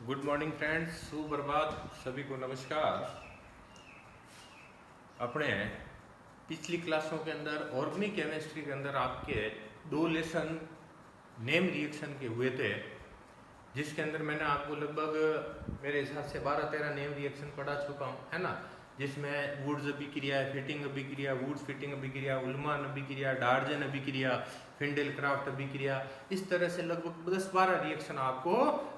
Good morning friends, सुप्रभात सभी को नमस्कार। अपने पिछली क्लासों के अंदर ऑर्गेनिक केमिस्ट्री के अंदर आपके दो लेसन नेम रिएक्शन के हुए थे, जिसके अंदर मैंने आपको लगभग मेरे हिसाब से 12-13 नेम रिएक्शन पढ़ा चुका हूँ, है ना। जिसमें वुड्स अभिक्रिया, फिटिंग अभिक्रिया, वुड्स फिटिंग अभिक्रिया, उल्मान अभिक्रिया, डार्जन अभिक्रिया, फिंडेलक्राफ्ट अभिक्रिया, इस तरह से लगभग 10-12 रिएक्शन आपको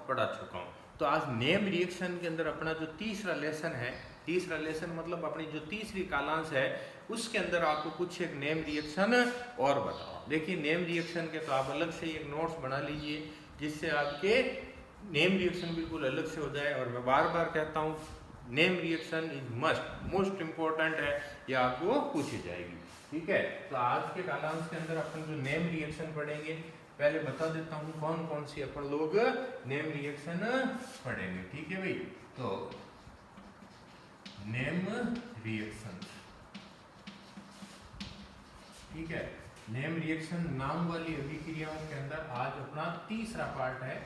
पढ़ा चुका हूँ। तो आज नेम रिएक्शन के अंदर अपना जो तीसरा लेसन मतलब अपनी जो तीसरी कालांश है, उसके अंदर आपको कुछ एक नेम रिएक्शन और बताओ। देखिए, नेम रिएक्शन के तो आप अलग से एक नोट्स बना लीजिए, जिससे आपके नेम रिएक्शन बिल्कुल अलग से हो जाए। और मैं बार बार कहता हूँ, name reaction is most important है, ये आपको पूछी जाएगी, ठीक है। तो आज के कालांश के अंदर अपन जो नेम रिएक्शन पढ़ेंगे, पहले बता देता हूँ कौन कौन सी अपन लोग नेम रिएक्शन पढ़ेंगे, ठीक है भाई। तो नेम रिएक्शन, ठीक है। नेम रिएक्शन नाम वाली अभिक्रियाओं के अंदर आज अपना तीसरा पार्ट है।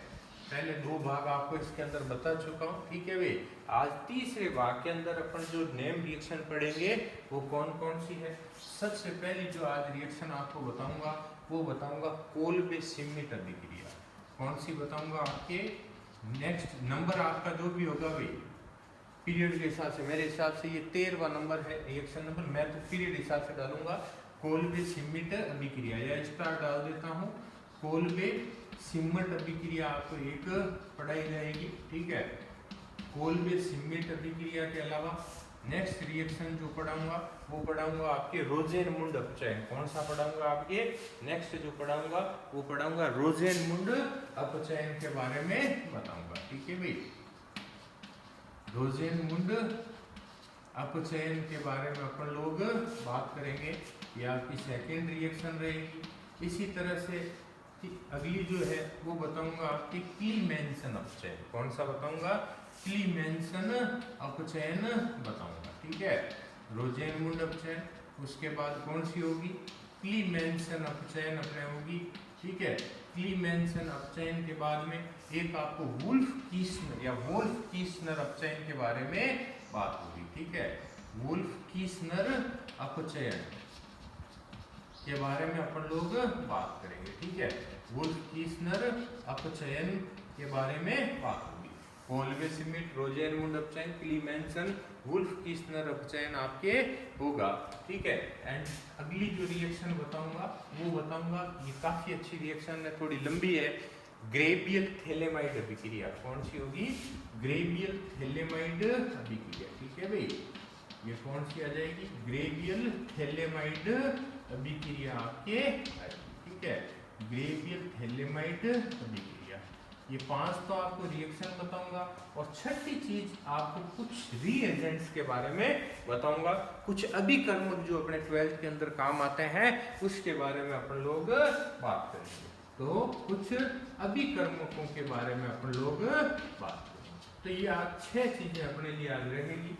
पहले दो भाग आपको इसके अंदर बता चुका हूँ, ठीक है भाई। आज तीसरे भाग के अंदर अपन जो नेम रिएक्शन पढ़ेंगे वो कौन कौन सी है। सबसे पहली जो आज रिएक्शन आपको बताऊंगा वो बताऊंगा कोल्बे श्मिट अभिक्रिया। कौन सी बताऊंगा? आपके नेक्स्ट नंबर आपका जो भी होगा भाई, पीरियड के हिसाब से, मेरे हिसाब से ये 13वां नंबर है रिएक्शन नंबर, मैं तो पीरियड हिसाब से डालूंगा कोल्बे श्मिट अभिक्रिया, या स्टार डाल देता हूँ। कोल्बे श्मिट अभिक्रिया आपको एक पढ़ाई जाएगी, ठीक है। कोल्बे श्मिट अभिक्रिया के अलावा नेक्स्ट रिएक्शन जो पढ़ाऊंगा वो पढ़ाऊंगा आपके रोजेनमुंड अपचयन। कौन सा पढ़ाऊंगा? आपके नेक्स्ट जो पढ़ाऊंगा वो पढ़ाऊंगा रोजेनमुंड अपचयन के बारे में बताऊंगा, ठीक है भाई। रोजेनमुंड अपचयन के बारे में अपन लोग बात करेंगे, ये आपकी सेकेंड रिएक्शन रहेगी। इसी तरह से अगली जो है वो बताऊंगा आपकी क्लीमेंसन अपचयन। कौन सा बताऊंगा? क्लीमेंसन अपचयन बताऊंगा, ठीक है। रोजेनमुंड अपचयन, उसके बाद कौन सी होगी? क्लीमेंसन अपचयन अपने होगी, ठीक है। क्लीमेंसन अपचयन के बाद में एक आपको वुल्फ-कीस्नर या वोल्फ-कीस्नर अपचयन के बारे में बात होगी, ठीक है। वुल्फ-कीस्नर अपचयन के बारे में अपन लोग बात करेंगे, ठीक है। वुल्फ-कीस्नर अपचयन के बारे में बात होगी। कोल्बे श्मिट, रोजेनमुंड अपचयन, क्लीमेंसन, वुल्फ-कीस्नर अपचयन आपके होगा, ठीक है। एंड अगली जो रिएक्शन बताऊंगा वो बताऊंगा, ये काफी अच्छी रिएक्शन है, थोड़ी लंबी है, ग्रेबियल थैलेमाइड अभिक्रिया। कौन सी होगी? ग्रेबियल थैलेमाइड अभिक्रिया, ठीक है भाई। ये कौन सी आ जाएगी? ग्रेबियल थैलेमाइड अभिक्रिया आपके आएगी, ठीक है। ग्रेबियल थैलेमाइड अभिक्रिया, ये 5 तो आपको रिएक्शन बताऊंगा, और छठी चीज आपको कुछ रीएजेंट्स के बारे में बताऊंगा, कुछ अभिकर्मक जो अपने 12th के अंदर काम आते हैं उसके बारे में अपन लोग बात करेंगे। तो कुछ अभिकर्मकों के बारे में अपन लोग बात करेंगे। तो ये आज 6 चीजें अपने लिए याद रहेंगी।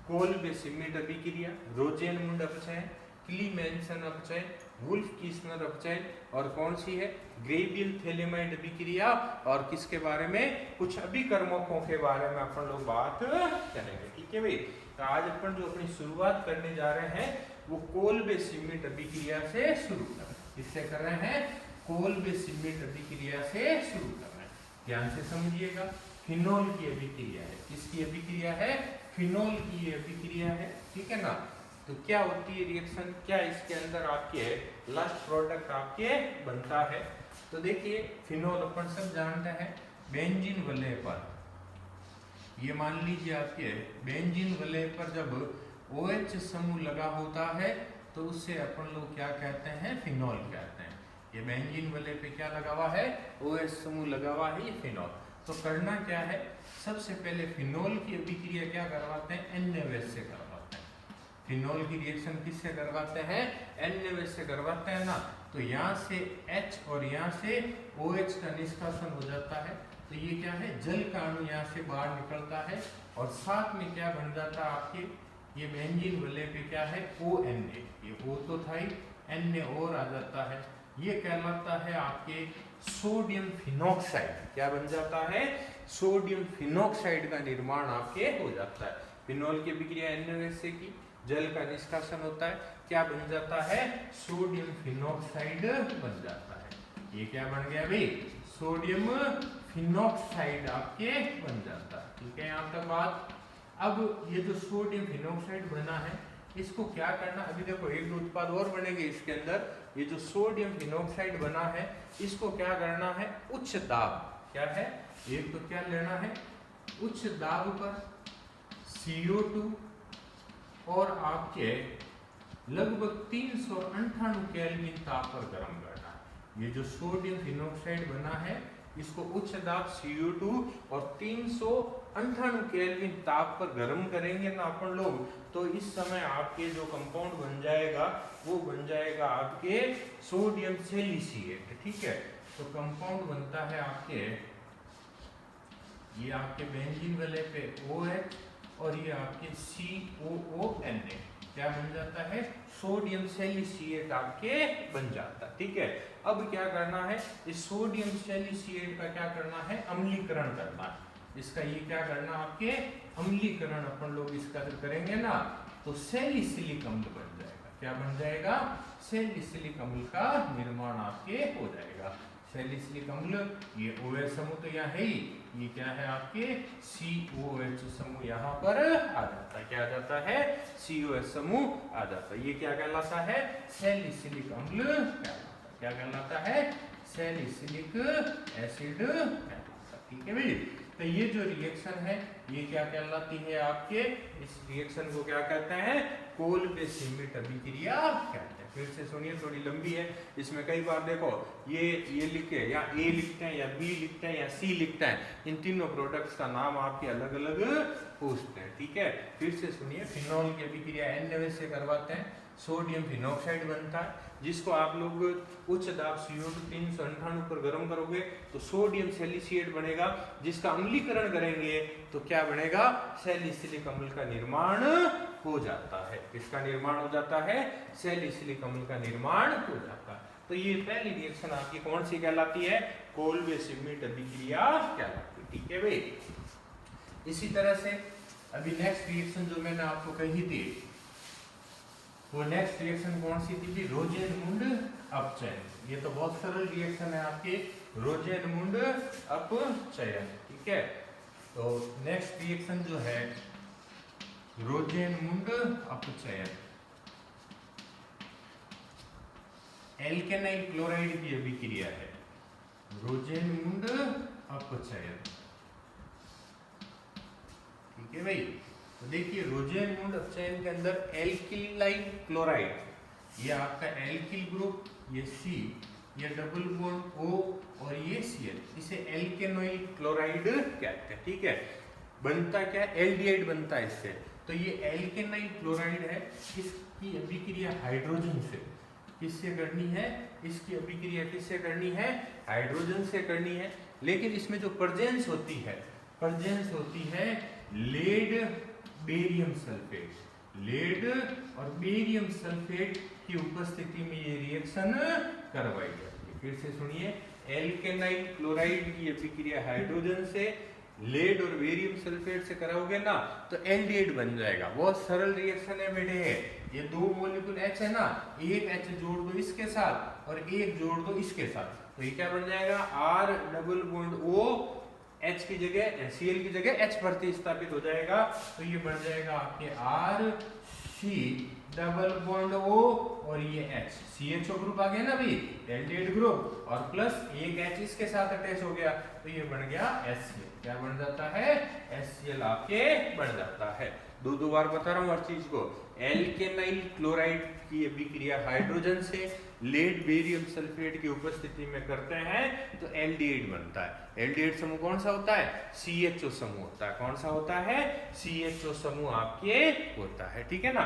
कोल्बे श्मिट अभिक्रिया, रोजेनमुंड अपचयन, क्लीमेंसन अपचयन, वुल्फ-कीस्नर अपचयन, और कौन सी है? ग्रेबियल थैलेमाइड अभिक्रिया, और किसके बारे में? कुछ अभिकर्मकों के बारे में अपन लोग बात करेंगे, ठीक है भाई। तो आज अपन जो अपनी शुरुआत करने जा रहे हैं वो कोल्बे श्मिट अभिक्रिया से शुरू कर रहे हैं। किससे कर रहे हैं? कोल्बे श्मिट अभिक्रिया से शुरू कर रहे हैं। ध्यान से समझिएगा, फिनोल की अभिक्रिया है। किसकी अभिक्रिया है? फिनोल की अभिक्रिया है, ठीक है ना। तो क्या होती है रिएक्शन, क्या इसके अंदर आपके लास्ट प्रोडक्ट आपके बनता है? तो देखिए, फिनोल अपन सब जानते हैं, बेंजीन वलय पर, ये मान लीजिए आपके बेंजीन वलय पर जब OH समूह लगा होता है तो उससे अपन लोग क्या कहते हैं? फिनोल कहते हैं। ये बेंजीन वलय पे क्या लगा हुआ है? OH समूह लगा हुआ है, ये फिनोल। तो करना क्या है? सबसे पहले फिनोल की अभिक्रिया क्या करवाते हैं? NaOH से करवाते हैं। फिनोल की रिएक्शन किससे करवाते हैं? NaOH से करवाते हैं ना। तो यहाँ से H और यहाँ से OH का निष्कासन हो जाता है, तो ये क्या है? जल का अणु यहाँ से बाहर निकलता है, और साथ में क्या बन जाता है आपके? ये बेंजीन वलय पे क्या है? ONA, ये O तो था ही, Na और आ जाता है, ये कहलाता है आपके सोडियम फिनॉक्साइड। क्या बन जाता है? सोडियम फिनॉक्साइड का निर्माण आपके हो जाता है। फिनॉल की अभिक्रिया NaOH की जल का निष्कासन होता है, क्या बन जाता है? सोडियम फिनॉक्साइड बन जाता है। ये क्या बन गया भाई? सोडियम फिनॉक्साइड आपके बन जाता है। ठीक है, यहाँ तक बात। अब ये जो सोडियम फिनॉक्साइड बना है इसको क्या करना, अभी देखो एक दो उत्पाद और बनेंगे इसके अंदर। ये जो सोडियम फिनॉक्साइड बना है इसको क्या करना है? उच्च दाब, क्या है? एक तो क्या लेना है? उच्च दाब पर CO2 और आपके लगभग 398 केल्विन ताप पर गर्म करना है। ये जो सोडियम फिनॉक्साइड बना है इसको उच्च दाब CO2 और 398 केल्विन ताप पर गर्म करेंगे ना अपन लोग, तो इस समय आपके जो कंपाउंड बन जाएगा वो बन जाएगा आपके सोडियम सेलिसिएट। ठीक है, तो कंपाउंड बनता है आपके, ये आपके बेंजीन वाले पे OH और ये आपके COONA, क्या बन जाता है? सोडियम सेलिसिएट आपके बन जाता है। ठीक है, अब क्या करना है? इस सोडियम सेलिसिएट का क्या करना है? अम्लीकरण करना है इसका। ये क्या करना आपके? अम्लीकरण अपन लोग इसका करेंगे ना तो सैलिसिलिक अम्ल बन जाएगा। क्या बन जाएगा? सैलिसिलिक अम्ल का निर्माण आपके हो जाएगा। सैलिसिलिक अम्ल, ये OH समूह तो यहाँ है ही, ये क्या है आपके? COH समूह यहाँ पर आ जाता है। क्या आ जाता है? COH समूह आ जाता है। ये क्या कहलाता है? सैलिसिलिक अम्ल कहलाता है। क्या कहलाता है? सैलिसिलिक एसिड कहलाता है। ठीक है भाई, तो ये जो रिएक्शन है ये क्या कहलाती है आपके? इस रिएक्शन को क्या कहते हैं? कोल्बे-श्मिट अभिक्रिया कहते हैं। फिर से सुनिए, थोड़ी लंबी है, इसमें कई बार देखो ये लिखे या A लिखते हैं या B लिखते हैं या C लिखते हैं, इन तीनों प्रोडक्ट्स का नाम आपके अलग अलग पूछते हैं। ठीक है, फिर से सुनिए, फिनॉल की अभिक्रिया NaOH से करवाते हैं, सोडियम फिनॉक्साइड बनता है जिसको आप लोग उच्च दाब CO2 398 पर गर्म करोगे तो सोडियम सेलिसिएट बनेगा, जिसका अम्लीकरण करेंगे तो क्या बनेगा? सैलिसिलिक अम्ल का निर्माण हो जाता है। इसका निर्माण हो जाता है, सैलिसिलिक अम्ल का निर्माण हो जाता है। तो ये पहली रिएक्शन आपकी कौन सी कहलाती है? कोल्बे-श्मिट अभिक्रिया कहलाती है। ठीक है भाई, इसी तरह से अभी नेक्स्ट रिएक्शन जो मैंने आपको कही थी, वो नेक्स्ट रिएक्शन कौन सी थी? रोजेनमुंड अपचयन। ये तो बहुत सरल रिएक्शन है आपके, रोजेनमुंड अपचयन। ठीक है, तो नेक्स्ट रिएक्शन जो है रोजेनमुंड अपचयन, एल्केनाइल क्लोराइड की अभिक्रिया है, रोजेनमुंड अपचयन। ठीक है भाई, तो देखिए रोजेनमुंड अपचयन के अंदर एल्किलाइल क्लोराइड, ये आपका एल्किल ग्रुप, ये C, ये डबल बॉन्ड O और ये Cl, इसे एल्केनोइल क्लोराइड कहते हैं। ठीक है, बनता क्या? एल्डिहाइड बनता है इससे। तो ये एल्केनाइल क्लोराइड है, इसकी अभिक्रिया हाइड्रोजन से किससे करनी है? इसकी अभिक्रिया किससे करनी है? हाइड्रोजन से करनी है। लेकिन इसमें जो प्रेजेंस होती है, प्रेजेंस होती है लेड बेरियम सल्फेट, लेड और बेरियम सल्फेट की उपस्थिति में ये रिएक्शन करवाई जाती है। फिर से सुनिए, एल्केनाइल क्लोराइड की अभिक्रिया हाइड्रोजन से, लेड और बेरियम सल्फेट से कराओगे ना तो एल्डिहाइड बन जाएगा। बहुत सरल रिएक्शन है बेटे, ये दो मॉलिक्यूल H है ना, एक H जोड़ दो इसके साथ और एक जोड़ दो इसके साथ, तो ये क्या बन जाएगा? R double bond O, H की जगह Cl की जगह H प्रतिस्थापित हो जाएगा, तो ये बन जाएगा आपके R C double bond O और ये H, CHO ग्रुप आ गया ना भाई, एल्डिहाइड ग्रुप, और प्लस एक H इसके साथ अटैच हो गया, तो ये बन गया HCl। क्या बन जाता है? HCl आपके बन जाता है। दो बार बता रहा हूँ हर चीज को। एल्केनाइल क्लोराइड की अभिक्रिया हाइड्रोजन से लेड बेरियम सल्फेट की उपस्थिति में करते हैं तो एल्डिहाइड बनता है। एल्डिहाइड समूह कौन सा होता है? CHO समूह होता है। कौन सा होता है? CHO समूह आपके होता है। ठीक है ना,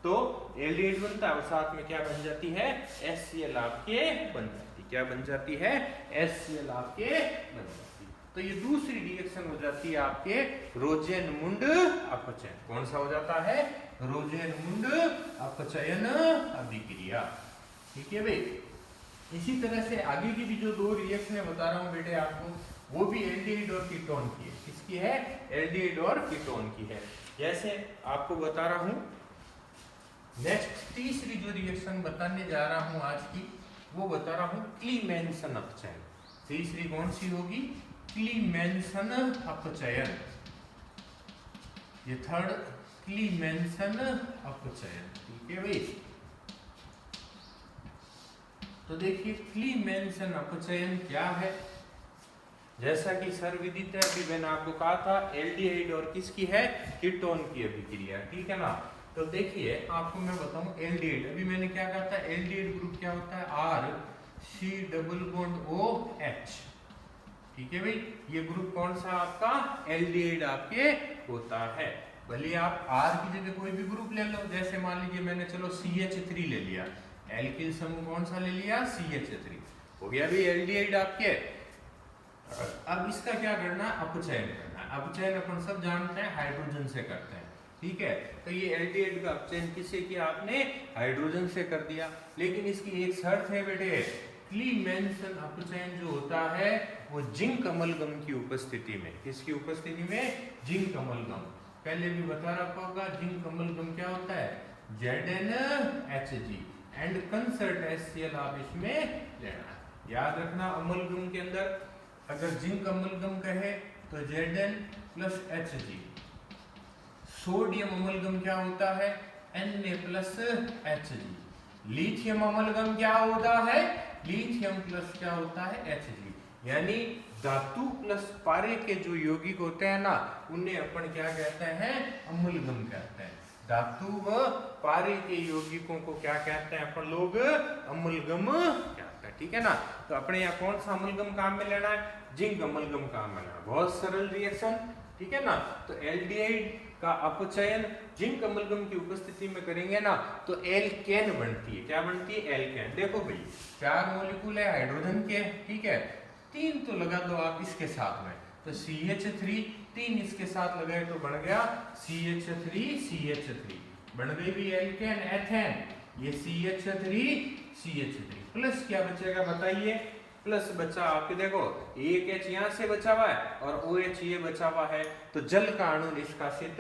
तो एल्डिहाइड बनता है और साथ में क्या बन जाती है? HCl आपके बन जाती है। क्या बन जाती है? HCl आपके बन जाती है। तो ये दूसरी रिएक्शन हो जाती है आपके रोजेनमुंड अपचयन। कौन सा हो जाता है? रोजेनमुंड अपचयन अभिक्रिया। ठीक है भाई, इसी तरह से आगे की भी जो दो रिएक्शनें बता रहा हूँ बेटे आपको, वो भी एल्डिहाइड और कीटोन की है। किसकी है? एल्डिहाइड और कीटोन की है। जैसे आपको बता रहा हूं, नेक्स्ट तीसरी जो रिएक्शन बताने जा रहा हूं आज की, वो बता रहा हूं क्लीमेंसन अपचयन। तीसरी कौन सी होगी? क्लीमेंसन अपचयन। ये थर्ड क्लीमेंसन अपचयन। ठीक है भाई। तो देखिए क्लीमेंसन अपचयन क्या है। जैसा कि सर्वविदित है, अभी मैंने आपको कहा था एल्डिहाइड और किसकी है? कीटोन की अभिक्रिया। ठीक है ना। तो देखिए आपको मैं बताऊं एल्डिहाइड, अभी मैंने क्या कहा था? एल्डिहाइड ग्रुप क्या होता है? R C double bond O H. ठीक है भाई। ये ग्रुप कौन सा आपका? एल्डिहाइड आपके होता है। भले आप आर की जगह कोई भी ग्रुप ले लो, जैसे मान लीजिए मैंने चलो CH3 ले लिया, एल्किल समूह कौन सा ले लिया? CH3 हो गया भी एल्डिहाइड आपके। अब इसका क्या करना है? अपचयन करना है। अपचयन अपन सब जानते हैं हाइड्रोजन से करते हैं। ठीक है। तो ये एल्डिहाइड का अपचयन किससे किया आपने? हाइड्रोजन से कर दिया। लेकिन इसकी एक शर्त है बेटे, क्लीमेंसन अपचयन जो होता है वो जिंक अमलगम की उपस्थिति में। किसकी उपस्थिति में? Zinc amalgam. पहले भी बता रखा होगा जिंक अमलगम क्या होता है? ZnHg एंड कंसर्ट HCl आप इसमें लेना। याद रखना अमलगम के अंदर अगर जिंक अमलगम कहे तो Zn plus Hg। Sodium amalgam क्या होता है? Na plus Hg। Lithium amalgam क्या होता है? लिथियम प्लस क्या होता है? Hg। यानी धातु प्लस पारे के जो यौगिक होते हैं ना, उन्हें अपन क्या कहते हैं? अमलगम कहते हैं। धातु व पारे के यौगिकों को क्या कहते हैं अपन लोग? अमलगम कहते हैं। ठीक है ना। तो अपने यहाँ कौन सा अमलगम काम में लेना है? जिंक अमलगम काम में लेना। बहुत सरल रिएक्शन। ठीक है ना। तो एल्डिहाइड का अपचयन जिंक अमलगम की उपस्थिति में करेंगे ना तो एल्केन बनती है। क्या बनती है? एल्केन। देखो भाई 4 मॉलिक्यूल है हाइड्रोजन के। ठीक है। 3 तो लगा दो आप इसके साथ में, तो CH3 3 इसके साथ लगाए तो बन गया CH3 बन गई भी एल्केन एथेन। ये CH3 प्लस क्या बचेगा बताइए? प्लस बचा आपके देखो एक H यहाँ से बचा हुआ है और OH ये बचा हुआ है, तो जल का अणु निष्कासित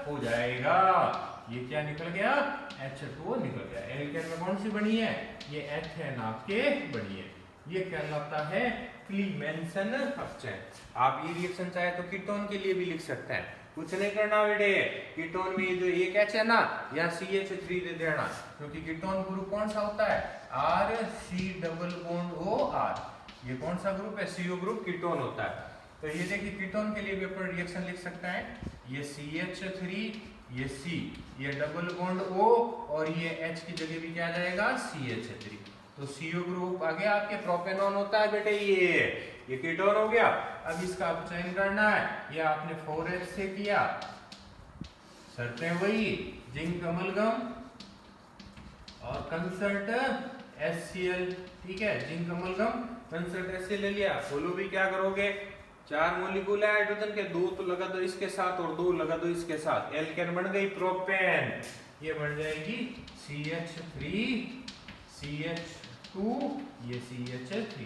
हो जाएगा। ये क्या निकल गया? H2O निकल गया। एल्केन में कौन सी बनी है? ये एथेन आपके बनी है। ये कहलाता है क्लीमेंसन अपचयन। आप ये रिएक्शन चाहे तो कीटोन के लिए भी लिख सकते हैं। कुछ नहीं करना बेटे, कीटोन में ये जो एक H है ना, या CH3 दे देना, क्योंकि कीटोन ग्रुप कौन सा होता है? RC double bond OR। ये कौन सा ग्रुप है? CO ग्रुप कीटोन होता है। तो ये देखिए कीटोन के लिए भी अपन रिएक्शन लिख सकते हैं। ये CH3, ये C, ये डबल बॉन्ड O और ये H की जगह भी क्या आ जाएगा? CH3। तो CO ग्रुप आगे आपके प्रोपेनॉन होता है बेटे। ये कीटोन हो गया। अब इसका अपचयन करना है। ये आपने 4H से किया, शर्तें वही, जिंक अमलगम और कंसर्ट HCl। ठीक है। जिंक अमलगम कंसर्ट HCl ले लिया। बोलो भी क्या करोगे? 4 मॉलिक्यूल है हाइड्रोजन के, 2 तो लगा दो इसके साथ और 2 लगा दो इसके साथ। एल्केन बन गई प्रोपेन। ये बन जाएगी CH3 CH2 ये CH3।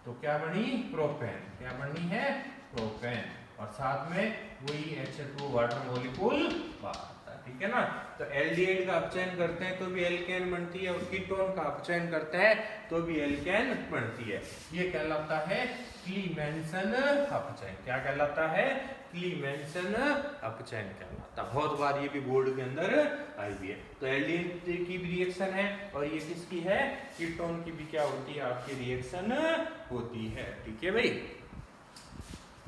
तो क्या बनी? प्रोपेन। क्या बनी है? प्रोपेन। और साथ में वही H2 वाटर मॉलिक्यूल बाहर आता है। ठीक है ना। तो एल्डिहाइड का अपचयन करते हैं तो भी एल्केन बनती है, और कीटोन का अपचयन करते हैं तो भी एल्केन बनती है। ये कहलाता है क्लीमेंसन अपचयन। क्या कहलाता है? क्लीमेंसन अपचयन कहलाता। बहुत बार ये भी बोर्ड के अंदर आई भी है। तो एल्डिहाइड की भी रिएक्शन है और ये किसकी है? कीटोन की भी क्या होती है? आपकी रिएक्शन होती है। ठीक है भाई।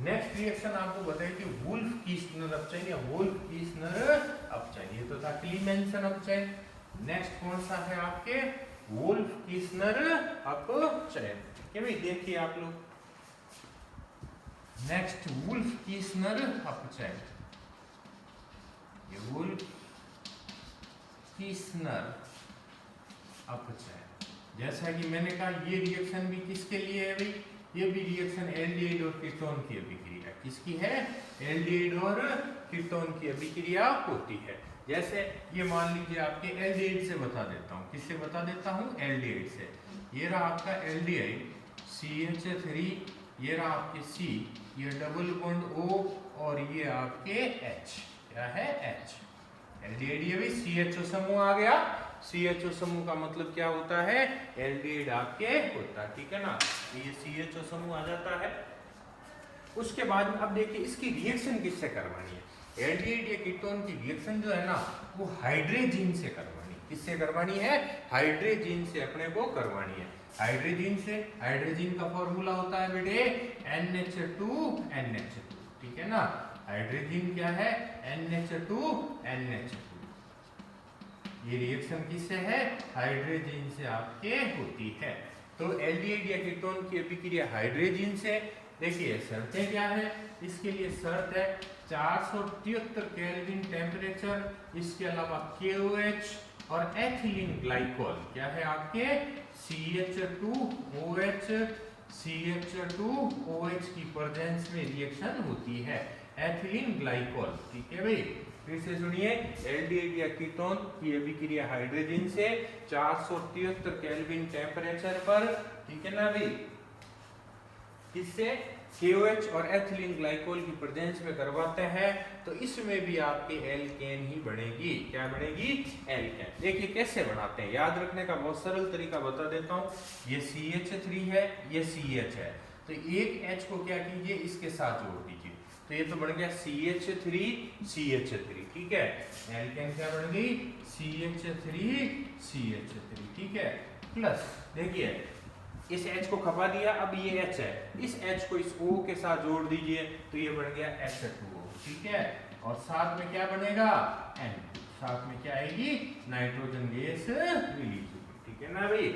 नेक्स्ट रिएक्शन आपको बताइए कि वुल्फ-कीस्टनर अपचयन या वुल्फ-कीस्टनर अपचयन। ये तो था क्लीमेंसन अपचयन। नेक्स्ट कौन सा है आपके? वुल्फ-कीस्टनर अपचयन। ठीक है भाई। देखिए आप लोग नेक्स्ट वुल्फ-कीस्टनर अपचयन। ये वुल्फ-कीस्टनर अपचयन, जैसा कि मैंने कहा ये रिएक्शन भी किसके लिए है भाई? ये भी रिएक्शन एल्डिहाइड और कीटोन की अभिक्रिया। किसकी है? एल्डिहाइड और कीटोन की अभिक्रिया होती है। जैसे ये मान लीजिए आपके एल्डिहाइड से बता देता हूँ। किससे बता देता हूँ? एल्डिहाइड से। ये रहा आपका एल्डिहाइड CH3, ये रहा आपके C, ये डबल बॉन्ड O और ये आपके H, क्या है H। एल्डिहाइड भी CHO समूह आ गया। CHO समूह का मतलब क्या होता है, एल्डिहाइड आपके होता है, ठीक है ना। ये CHO समूह आ जाता है। उसके बाद में अब देखिए इसकी रिएक्शन किससे करवानी है। एल्डिहाइड या कीटोन की रिएक्शन जो है ना वो हाइड्रोजन से करवानी है। किससे करवानी है, हाइड्रोजन से अपने को करवानी है। हाइड्रोजन से, हाइड्रोजन का फॉर्मूला होता है बेटे NH2NH2, ठीक है ना। हाइड्रोजन क्या है, NH2NH2। ये रिएक्शन किससे है, हाइड्रोजन से आपके होती है। तो एल्डिहाइड या कीटोन की अभिक्रिया हाइड्रोजन से। देखिए शर्तें क्या है, इसके लिए शर्त है 473 केल्विन टेम्परेचर, इसके अलावा KOH और एथिलीन ग्लाइकोल क्या है आपके CH2OH, CH2OH की प्रेजेंस में रिएक्शन होती है, एथिलीन ग्लाइकोल, ठीक है भाई। फिर से सुनिए, एल्डिहाइड या कीटोन की अभिक्रिया हाइड्रोजन से 473 केल्विन टेम्परेचर पर, ठीक है ना भाई, किससे KOH और एथिलीन ग्लाइकोल की प्रेजेंस में करवाते हैं, तो इसमें भी आपकी एल्केन ही बनेगी। क्या बनेगी, एल्केन। देखिए कैसे बनाते हैं, याद रखने का बहुत सरल तरीका बता देता हूँ। ये CH3 है, ये CH है, तो एक H को क्या कीजिए इसके साथ जोड़ दीजिए, तो ये तो बन गया CH3 CH3, ठीक है। एल्केन क्या बन गई, CH3 CH3, ठीक है। प्लस देखिए इस H को खपा दिया, अब ये H है, इस H को इस O के साथ जोड़ दीजिए, तो ये बन गया H2O, ठीक है। और साथ में क्या बनेगा, N, साथ में क्या आएगी, नाइट्रोजन गैस रिलीज होगी, ठीक है ना भाई।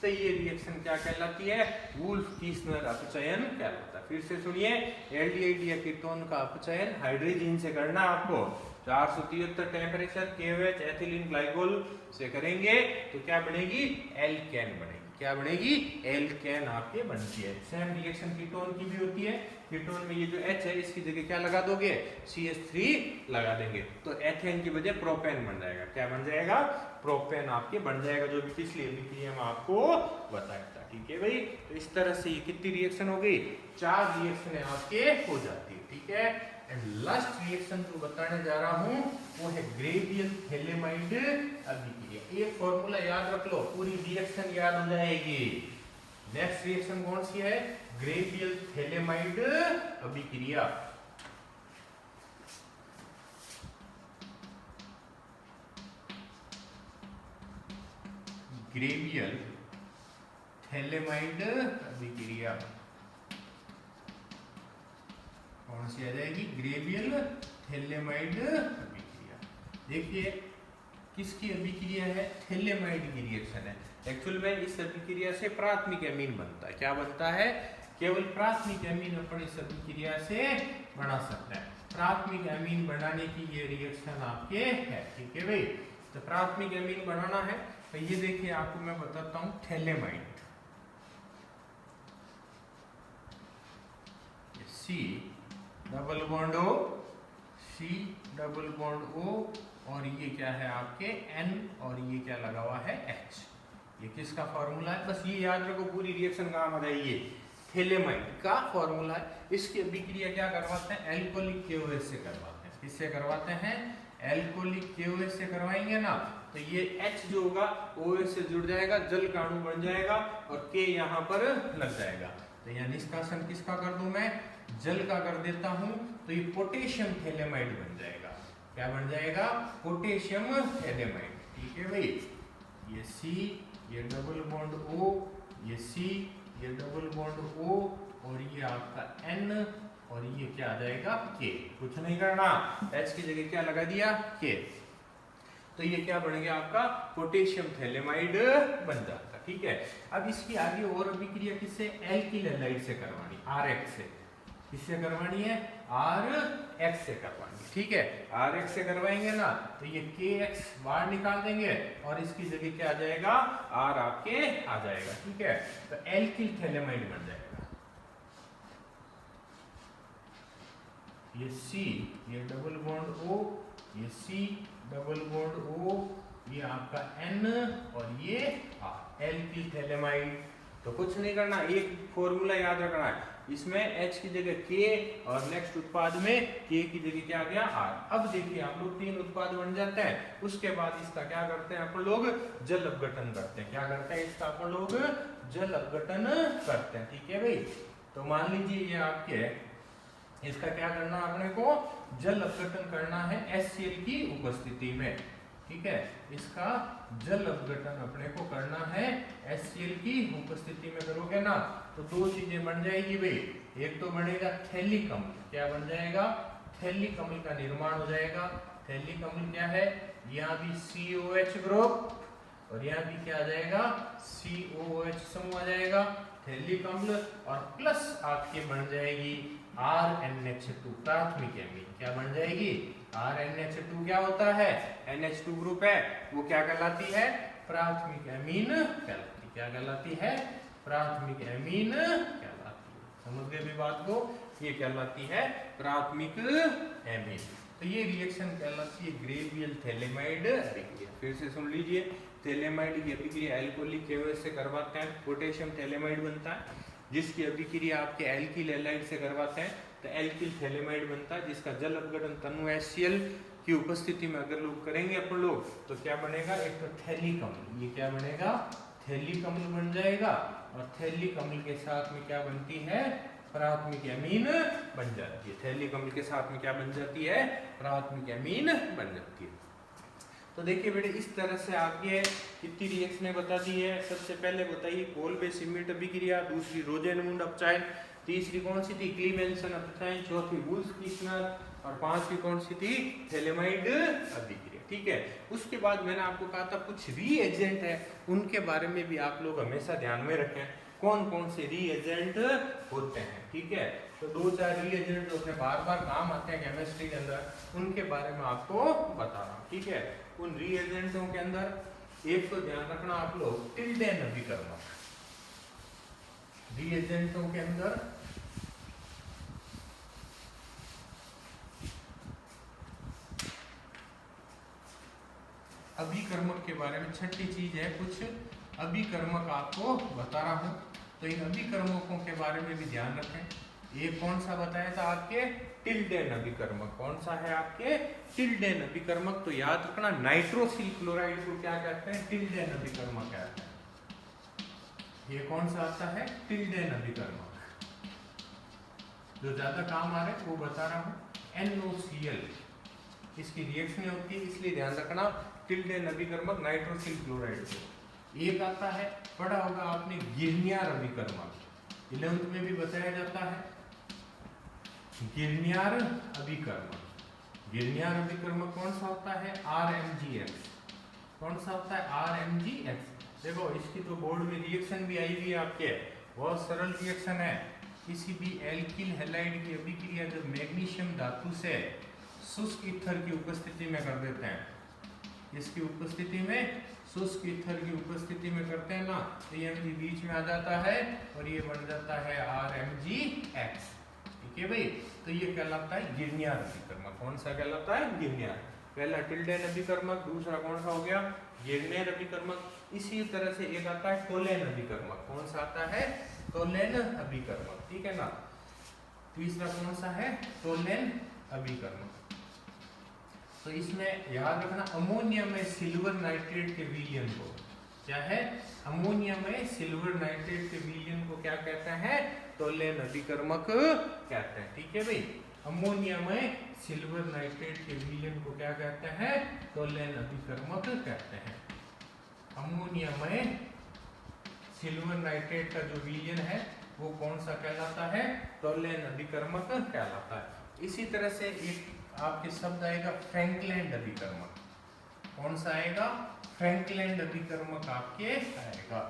तो ये रिएक्शन क्या कहलाती है, वुल्फ-कीस्नर अपचयन कहलाता है। फिर से सुनिए, एल्डिहाइड या कीटोन का अपचयन हाइड्रोजन से करना आपको 473 टेम्परेचर KOH एथिलीन ग्लाइकोल से करेंगे, तो क्या बनेगी, एल्केन बनेगी। क्या बनेगी, एल्केन आपके बनती है। सेम रिएक्शन कीटोन की भी होती है। कीटोन में ये जो H है इसकी जगह क्या लगा दोगे, CH3 लगा देंगे, तो एथेन की बजाय प्रोपेन बन जाएगा। क्या बन जाएगा, प्रोपेन आपके बन जाएगा, जो भी पिछली अभिक्रिया में आपको बताया था, ठीक है भाई। तो इस तरह से ये कितनी रिएक्शन हो गई, 4 रिएक्शन आपके हो जाती है, ठीक है। एंड लास्ट रिएक्शन जो बताने जा रहा हूं वो है ग्रेवियल थैलेमाइड अभिक्रिया। एक फॉर्मूला याद रख लो, पूरी रिएक्शन याद हो जाएगी। नेक्स्ट रिएक्शन कौन सी है, ग्रेवियल थैलेमाइड अभिक्रिया। ग्रेवियल थैलेमाइड अभिक्रिया कौन सी आ जाएगी, ग्रेवियल थैलेमाइड अभिक्रिया। देखिए किसकी अभिक्रिया है, थैलेमाइड की रिएक्शन है। एक्चुअल में इस अभिक्रिया से प्राथमिक एमीन बनता है। क्या बनता है, केवल प्राथमिक एमीन अपन इस अभिक्रिया से बना सकता है। प्राथमिक एमीन बनाने की ये रिएक्शन आपके है, ठीक है भाई। तो प्राथमिक एमीन बनाना है, तो ये देखिए आपको मैं बताता हूँ, phthalimide C double bond O, C double bond O, और ये क्या है आपके N, और ये क्या लगा हुआ है H। ये किसका फॉर्मूला है, बस ये याद रखो, पूरी रिएक्शन कहाँ आ जाएगी, थैलेमाइड का फॉर्मूला है। इसकी अभिक्रिया क्या करवाते हैं, एल्कोहलिक KOH से करवाते हैं। किससे करवाते हैं, एल्कोहलिक KOH से करवाएंगे ना, तो ये H जो होगा OH से जुड़ जाएगा, जल का अणु बन जाएगा, और K यहाँ पर लग जाएगा। तो यहाँ निष्कासन किसका कर दूं मैं, जल का कर देता हूं, तो ये पोटेशियम थैलेमाइड बन जाएगा। क्या बन जाएगा, पोटेशियम थैलेमाइड, ठीक है भाई। ये C, ये डबल बॉन्ड O, ये C, ये डबल बॉन्ड O, और ये आपका N, और ये क्या आ जाएगा K। कुछ नहीं करना, H की जगह क्या लगा दिया, K। तो ये क्या बन गया आपका, पोटेशियम थैलेमाइड बन जाता, ठीक है। अब इसकी आगे और अभिक्रिया किससे, एल्किल हैलाइड से करवानी, RX से। किससे करवानी है, RX से करवानी, ठीक है। RX से करवाएंगे ना, तो ये KX बाहर निकाल देंगे, और इसकी जगह क्या आ जाएगा, R आपके आ जाएगा, ठीक है। तो एल्किल थैलेमाइड बन जाएगा। ये C, ये डबल बॉन्ड O, ये C डबल बॉन्ड O, ये आपका N, और ये R, एल्किल थैलेमाइड। तो कुछ नहीं करना, एक फॉर्मूला याद रखना है, इसमें H की जगह K और नेक्स्ट उत्पाद में K की जगह क्या आ गया R। अब देखिए आप लोग 3 उत्पाद बन जाते हैं, उसके बाद इसका क्या करते हैं अपन लोग जल अपघटन करते हैं। क्या करते हैं इसका अपन लोग जल अपघटन करते हैं। ठीक है भाई, तो मान लीजिए ये आपके इसका क्या करना अपने को जल अपघटन करना है HCl की उपस्थिति में। ठीक है, इसका जल अपघटन अपने को करना है HCl की उपस्थिति में। करोगे ना तो दो चीजें बन जाएगी भाई, एक तो बनेगा थैलिक अम्ल। क्या बन जाएगा? थैलिक अम्ल का निर्माण हो जाएगा। थैलिक अम्ल क्या है? यहाँ भी COH ग्रुप और यहाँ भी क्या आ जाएगा COH समूह आ जाएगा थैलिक अम्ल, और प्लस आपके बन जाएगी RNH2 प्राथमिक एमीन। क्या बन जाएगी? RNH2 क्या होता है? NH2 ग्रुप है, वो क्या कहलाती है? प्राथमिक एमीन कहलाती। क्या कहलाती है? प्राथमिक एमीन कहलाती है। समझ गए भी बात को? ये कहलाती है प्राथमिक एमीन। तो ये रिएक्शन कहलाती है ग्रेवियल थैलेमाइड अभिक्रिया। फिर से सुन लीजिए, थैलेमाइड की अभिक्रिया एल्कोहलिक केवल से करवाते हैं, पोटेशियम थैलेमाइड बनता है, जिसकी अभिक्रिया आपके एल्किल हैलाइड से करवाते हैं तो एल्किल थैलेमाइड बनता है, जिसका जल अपघटन तनु HCl की उपस्थिति में अगर लोग करेंगे अपन लोग तो क्या बनेगा? एक तो थैलिक अम्ल, ये क्या बनेगा? थैलिक अम्ल बन जाएगा, और थैलिक अम्ल के साथ में क्या बनती है? प्राथमिक एमीन बन जाती है। थैलिक अम्ल के साथ में क्या बन जाती है? प्राथमिक एमीन बन जाती है। तो देखिए बेटे, इस तरह से आपके कितनी रिएक्शनें बता दी है। सबसे पहले बताइए कोल-बेस-इमिट अभिक्रिया, दूसरी रोजेनमुंड अपचायन, तीसरी कौन सी थी? क्लीमेंसन अपचायन, चौथी वुल्फ-किचनर, और पांचवी कौन सी थी? थैलेमाइड अभिक्रिया। ठीक है, उसके बाद मैंने आपको कहा था कुछ रीएजेंट है, उनके बारे में भी आप लोग हमेशा ध्यान में रखें, कौन कौन से रीएजेंट होते हैं। ठीक है, तो 2-4 रीएजेंट जो अपने बार बार काम आते हैं केमिस्ट्री के अंदर, उनके बारे में आपको बता रहा हूँ। ठीक है, उन रीएजेंटों के अंदर एक तो ध्यान रखना आप लोग टिल्डेन अभिकर्मक। रीएजेंटों के अंदर अभिकर्मक के बारे में छठी चीज है, कुछ अभिकर्मक आपको बता रहा हूं, तो इन अभिकर्मकों के बारे में भी ध्यान रखें। ये कौन सा बताया था आपके? टिल्डेन अभिकर्मक। कौन सा है आपके? टिल्डेन अभिकर्मक। तो याद रखना नाइट्रोसिल क्लोराइड को क्या कहते हैं? टिल्डेन अभिकर्मक कहते हैं। ये कौन सा आता है? टिल्डेन अभिकर्मक। जो ज्यादा काम आ रहे हैं वो बता रहा हूं। NOCl इसकी रिएक्शन होती है, इसलिए ध्यान रखना टिल्डेन अभिकर्मक नाइट्रोसिल क्लोराइड को। एक आता है, पढ़ा होगा आपने, गिरनियर अभिकर्मक, 11th में भी बताया जाता है गिरनियर अभिकर्मक। गिरनियर अभिकर्मक कौन सा होता है? RMgX। कौन सा होता है? RMgX। देखो इसकी तो बोर्ड में रिएक्शन भी आई हुई है आपके, बहुत सरल रिएक्शन है। किसी भी एल्किल हैलाइड की अभिक्रिया जब मैग्नीशियम धातु से शुष्क ईथर की उपस्थिति में कर देते हैं, इसकी उपस्थिति में शुष्क ईथर की उपस्थिति में करते हैं ना, तो ये Mg बीच में आ जाता है और ये बन जाता है RMgX। ठीक है भाई, तो ये कहलाता है गिरनियर अभिकर्मक। कौन सा कहलाता है? गिरनियर। पहला टिल्डेन अभिकर्मक, दूसरा कौन सा हो गया? गिरनियर अभिकर्मक। इसी तरह से एक आता है टोलेन अभिकर्मक। कौन सा आता है? टोलेन अभिकर्मक। ठीक है ना। तीसरा कौन सा है? टोलेन अभिकर्मक। तो इसमें याद रखना अमोनिया में सिल्वर नाइट्रेट के विलयन को क्या है? अमोनिया में सिल्वर नाइट्रेट के विलयन को क्या कहते हैं? टोलेन अभिकर्मक कहते हैं। ठीक है भाई, अमोनिया में सिल्वर नाइट्रेट के विलयन को क्या कहते हैं? टोलेन अभिकर्मक कहते हैं। अमोनिया में सिल्वर नाइट्रेट का जो विलयन है वो कौन सा कहलाता है? टोलेन अभिकर्मक कहलाता है। इसी तरह से एक आपके शब्द आएगा फ्रैंकलैंड अभिकर्मक। कौन सा आएगा? फ्रैंकलैंड अभिकर्मक आपके आएगा।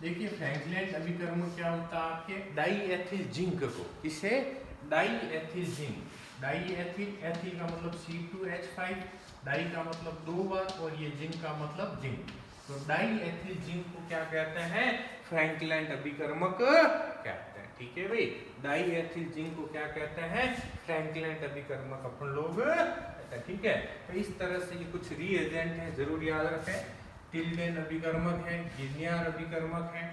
देखिए फ्रैंकलैंड अभिकर्मक क्या होता है आपके? डाईएथिल जिंक को, इसे डाईएथिल जिंक, डाईएथिल, एथिल का मतलब C2H5, डाई का मतलब 2 बार और ये जिंक का मतलब जिंक, तो डाईएथिल जिंक को क्या कहते हैं? फ्रैंकलैंड अभिकर्मक कहते हैं। ठीक है भाई, डाईएथिल जिंक को क्या कहते हैं? फ्रैंकलैंड अभिकर्मक अपन लोग। ठीक है, तो इस तरह से ये कुछ रीएजेंट हैं, जरूर याद रखें। टिल्डेन अभिकर्मक है, गिरनियर अभिकर्मक है,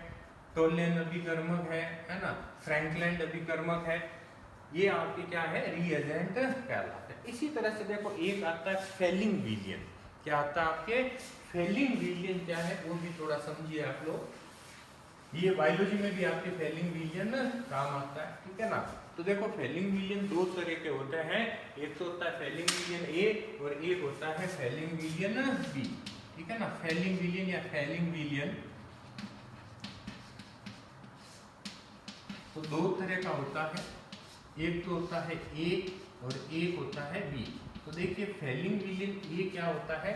टोलेन अभिकर्मक है ना, फ्रैंकलैंड अभिकर्मक है, ये आपके क्या है रीएजेंट कहलाते हैं। इसी तरह से देखो एक आता है फेलिंग विलियन। क्या आता है आपके फेलिंग विलियन क्या है वो भी थोड़ा समझिए आप लोग। ये बायोलॉजी में भी आपके फेलिंग विलियन काम आता है, ठीक है ना। तो देखो फेलिंग विलियन दो तरह के होते हैं, एक तो होता है फेलिंग विलियन ए और एक होता है फेलिंग विलियन बी, ठीक है ना। फेलिंग विलियन या फेलिंग विलियन तो दो तरह का होता है, एक तो होता है ए और एक होता है बी। तो देखिए फेलिंग विलियन ए क्या होता है,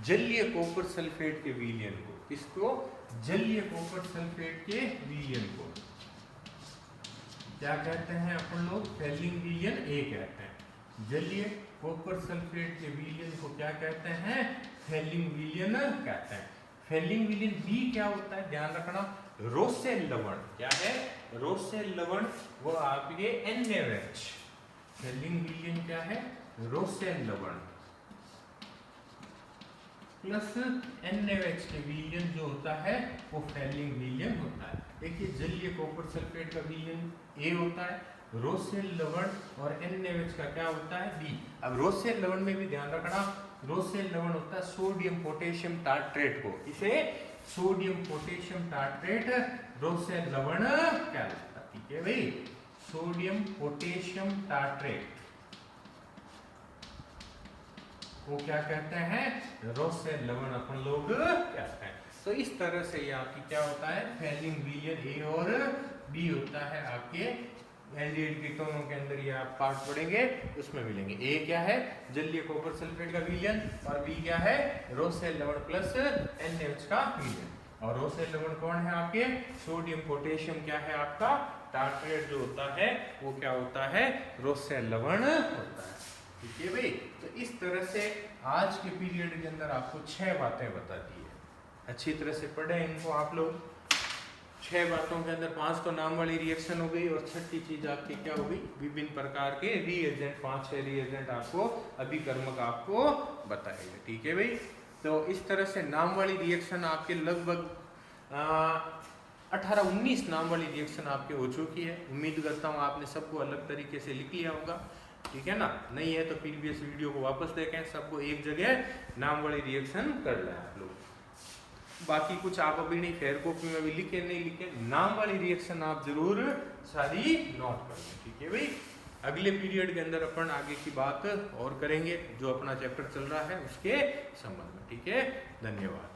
जलीय कॉपर सल्फेट के विलियन को, किसको, जलीय कॉपर सल्फेट के विलियन को क्या कहते हैं अपन लोग, फेलिंग विलियन ए कहते हैं। जलीय कॉपर सल्फेट के विलियन को क्या कहते हैं, फेलिंग विलियन कहते हैं। फेलिंग विलियन बी क्या होता है, ध्यान रखना, रोसेल लवण। क्या है, रोसेल लवण, वो आपके NaOH। फेलिंग विलियन क्या है, रोसेल लवण प्लस NaOH के विलियन जो होता है वो फेलिंग विलियन होता है। देखिए जलीय कॉपर सल्फेट का विलियन ए होता है, रोसेल लवण और NaOH का क्या होता है बी। अब रोसेल लवण में भी ध्यान रखना, रोसेल लवण होता है सोडियम पोटेशियम टार्ट्रेट को, इसे सोडियम पोटेशियम टार्ट्रेट रोसेल लवण कहलाता है, ठीक है भाई। सोडियम पोटेशियम टार्ट्रेट वो क्या कहते हैं, रोसेल लवण अपन लोग कहते हैं। तो इस तरह से ये आपकी क्या होता है, फेलिंग विलियन ए और बी होता है आपके एल्डिहाइड कीटोनों के अंदर। ये आप पार्ट पढ़ेंगे उसमें मिलेंगे। ए क्या है, जलीय कॉपर सल्फेट का विलियन, और बी क्या है, रोसेल लवण प्लस NaOH का विलियन। और रोसेल लवण कौन है आपके, सोडियम पोटेशियम क्या है आपका टार्ट्रेट जो होता है वो क्या होता है, रोसेल लवण होता है, ठीक है भाई। तो इस तरह से आज के पीरियड के अंदर आपको 6 बातें बता दी है, अच्छी तरह से पढ़े इनको आप लोग। 6 बातों के अंदर 5 तो नाम वाली रिएक्शन हो गई, और छठी चीज आपकी क्या हो गई, विभिन्न प्रकार के रीएजेंट, 5-6 रीएजेंट आपको अभिकर्मक आपको बताएंगे, ठीक है भाई। तो इस तरह से नाम वाली रिएक्शन आपके लगभग 18-19 नाम वाली रिएक्शन आपके हो चुकी है। उम्मीद करता हूँ आपने सबको अलग तरीके से लिख लिया होगा, ठीक है ना। नहीं है तो प्रीवियस वीडियो को वापस देखें, सबको एक जगह नाम वाली रिएक्शन कर लें आप लोग। बाकी कुछ आप अभी नहीं, फेयर कॉपी में भी लिखे नहीं लिखे, नाम वाली रिएक्शन आप जरूर सारी नोट कर लें, ठीक है भाई। अगले पीरियड के अंदर अपन आगे की बात और करेंगे, जो अपना चैप्टर चल रहा है उसके संबंध में, ठीक है। धन्यवाद।